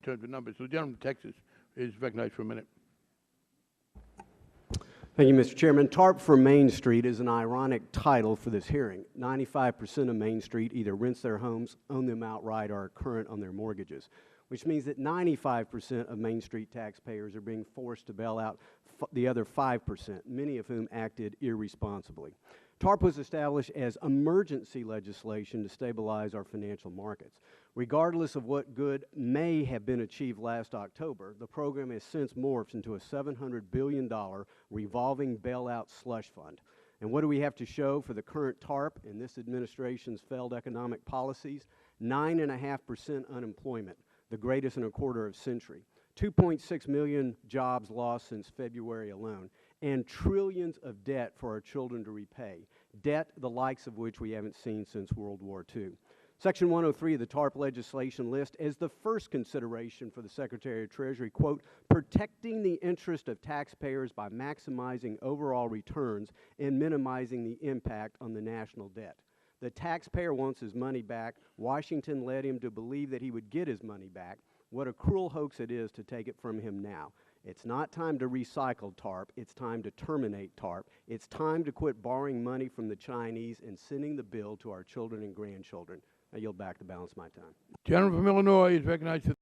terms of numbers. So the gentleman from Texas is recognized for a minute. Thank you, Mr. Chairman. TARP for Main Street is an ironic title for this hearing. 95% of Main Street either rents their homes, own them outright, or are current on their mortgages, which means that 95% of Main Street taxpayers are being forced to bail out the other 5%, many of whom acted irresponsibly. TARP was established as emergency legislation to stabilize our financial markets. Regardless of what good may have been achieved last October, the program has since morphed into a $700 billion revolving bailout slush fund. And what do we have to show for the current TARP and this administration's failed economic policies? 9.5% unemployment, the greatest in a quarter of a century. 2.6 million jobs lost since February alone, and trillions of debt for our children to repay, debt the likes of which we haven't seen since World War II. Section 103 of the TARP legislation lists as the first consideration for the Secretary of Treasury, quote, protecting the interest of taxpayers by maximizing overall returns and minimizing the impact on the national debt. The taxpayer wants his money back. Washington led him to believe that he would get his money back. What a cruel hoax it is to take it from him now. It's not time to recycle TARP. It's time to terminate TARP. It's time to quit borrowing money from the Chinese and sending the bill to our children and grandchildren. I yield back the balance of my time. Gentleman from Illinois is recognized for